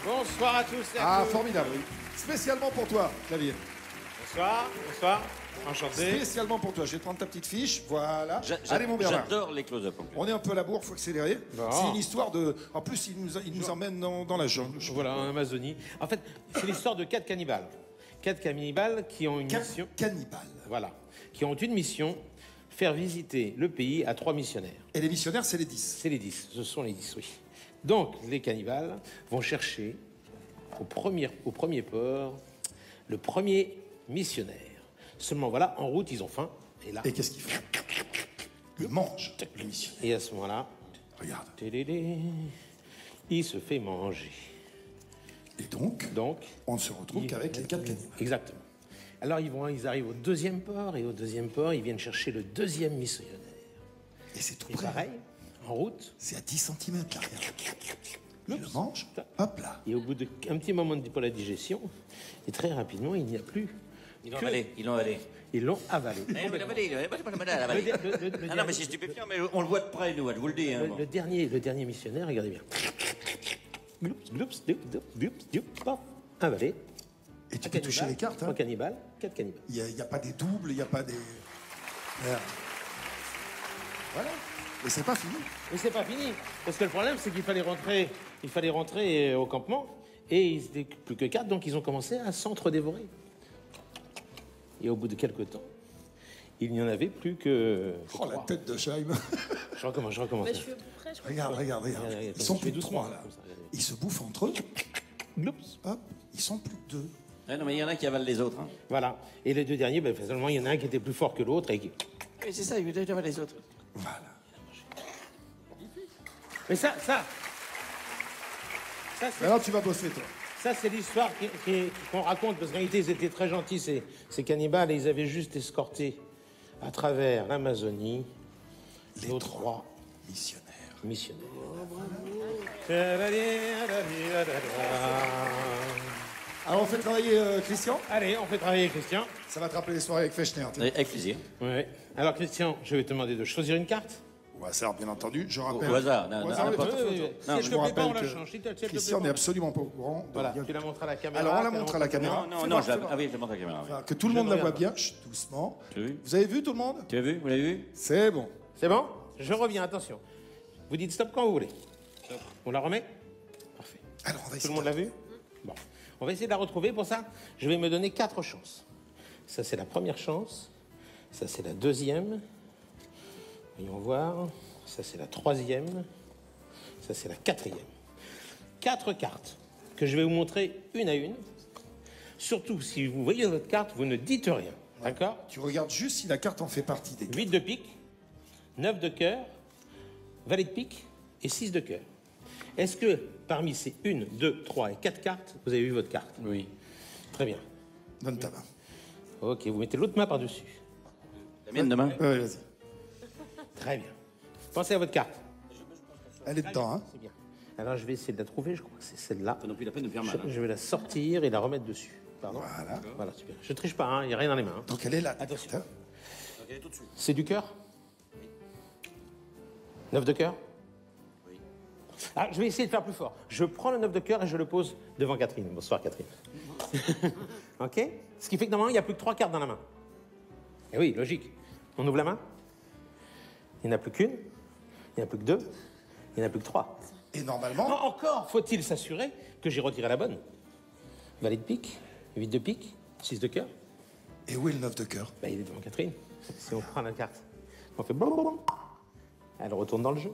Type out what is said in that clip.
Bonsoir à tous et à Ah, tous. formidable, oui. Spécialement pour toi, Clavier. Bonsoir, bonsoir. Enchanté. Spécialement pour toi. Je vais te prendre ta petite fiche. Voilà. J'a- Allez, mon Bernard. J'adore les close-up en plus. On est un peu à la bourre, faut accélérer. Bon. C'est une histoire de. En plus, il nous emmène dans la jungle. Voilà, en Amazonie. En fait, c'est l'histoire de 4 cannibales. 4 cannibales qui ont une mission. Cannibale. Voilà. Qui ont une mission, faire visiter le pays à 3 missionnaires. Et les missionnaires, c'est les 10. C'est les 10, ce sont les 10, oui. Donc, les cannibales vont chercher au premier port le premier missionnaire. Seulement, voilà, en route, ils ont faim. Et là, Et qu'est-ce qu'ils font Ils mangent les missionnaires. et à ce moment-là, Regarde. télédé, il se fait manger. Et donc, Donc, on ne se retrouve qu'avec les 4 cannibales. exactement. Alors, ils arrivent au deuxième port, et au deuxième port, ils viennent chercher le deuxième missionnaire. Et c'est tout Et près. pareil, en route, C'est à 10 cm là, regarde. Ils le mangent. Hop là. et au bout d'un petit moment pour la digestion, et très rapidement, il n'y a plus. Ils l'ont avalé, ils l'ont avalé. Ils l'ont avalé. Eh, ils l'ont avalé, ils l'ont avalé. Ah non, mais c'est stupéfiant, mais on le voit de près, nous, je vous le dis. Hein, bon. Le dernier missionnaire, regardez bien. Gloups, gloups, gloups, gloups, gloups, gloups, paf, avalé. Et tu peux toucher les cartes. 3 Hein. cannibales, 4 cannibales. Il n'y a pas des doubles, il n'y a pas des. Merde. Voilà. Et c'est pas fini. Mais c'est pas fini. Parce que le problème, c'est qu'il fallait rentrer au campement. Et ils n'étaient plus que 4, donc ils ont commencé à s'entre-dévorer. Et au bout de quelques temps, il n'y en avait plus que. Oh, la 3. tête de Scheim. Je recommence. Bah, je suis à peu près, je crois. Regarde. Regarde, Ils sont je plus fais de doucement, 3 là. comme ça, regardez. Ils se bouffent entre eux. Gloups. Hop. Ils sont plus de 2. Ah non, mais il y en a qui avalent les autres. Hein. Voilà. Et les 2 derniers, ben, finalement, il y en a un qui était plus fort que l'autre. Et qui... Oui, c'est ça, ils avalent les autres. Voilà. Mais ça c'est. Maintenant, tu vas bosser, toi. Ça, c'est l'histoire qu'on raconte, parce qu'en réalité, ils étaient très gentils, ces cannibales, et ils avaient juste escorté à travers l'Amazonie nos 3 Missionnaire. missionnaires. Alors, on fait travailler Christian. Allez, on fait travailler Christian. Ça va te rappeler les soirées avec Fechner. Avec plaisir. Ouais. Alors, Christian, je vais te demander de choisir une carte. Au hasard, bien entendu. Je rappelle. Au hasard, non, Au hasard, n'importe. oui, tout à fait. Si Non, elle je te vous plaît pas, on rappelle la que change. Si elle te plaît Christian pas, n'est absolument pas au courant. de Voilà, rien tu la du montres à la tout. caméra. Alors, on la tu montre à la caméra. Non, non, Fais non, voir, fais voir. ah oui, je montre la caméra. Oui. Enfin, que tout le monde la voit regarde. bien. Chut, doucement. Tu as vu Vous avez vu, tout le monde Tu as vu Vous l'avez vu C'est bon. C'est bon? Je reviens, attention. Vous dites stop quand vous voulez. On la remet? Parfait. Alors, on va Tout essayer. le monde l'a vu? Bon. On va essayer de la retrouver. Pour ça, je vais me donner 4 chances. Ça, c'est la première chance. Ça, c'est la deuxième. Voyons voir. Ça, c'est la troisième. Ça, c'est la quatrième. 4 cartes que je vais vous montrer une à une. Surtout, si vous voyez votre carte, vous ne dites rien. D'accord? Tu regardes juste si la carte en fait partie des 8 de pique, 9 de cœur, valet de pique et 6 de cœur. Est-ce que parmi ces 1, 2, 3 et 4 cartes, vous avez vu votre carte? Oui. Très bien. Donne ta main. Ok, vous mettez l'autre main par-dessus. La mienne demain Ouais, vas-y. Très bien. Pensez à votre carte. Elle est dedans, hein. C'est bien. Alors je vais essayer de la trouver, je crois que c'est celle-là. Pas non plus la peine de faire mal. hein. Je vais la sortir et la remettre dessus. Pardon. Voilà. Voilà, super. Je triche pas, hein, il n'y a rien dans les mains. hein. Donc, elle est là. ta Attention. carte, hein. C'est du cœur? 9 de cœur? Oui. Ah, je vais essayer de faire plus fort. Je prends le 9 de cœur et je le pose devant Catherine. Bonsoir Catherine. Ok? Ce qui fait que normalement, il n'y a plus que 3 cartes dans la main. Eh oui, logique. On ouvre la main. Il n'y en a plus qu'une. Il n'y en a plus que 2. Il n'y en a plus que 3. Et normalement, Encore faut-il s'assurer que j'ai retiré la bonne. Valet de pique, 8 de pique, 6 de cœur. et où est le 9 de cœur? Ben, il est devant Catherine. Si on prend la carte, on fait blablabla. Elle retourne dans le jeu.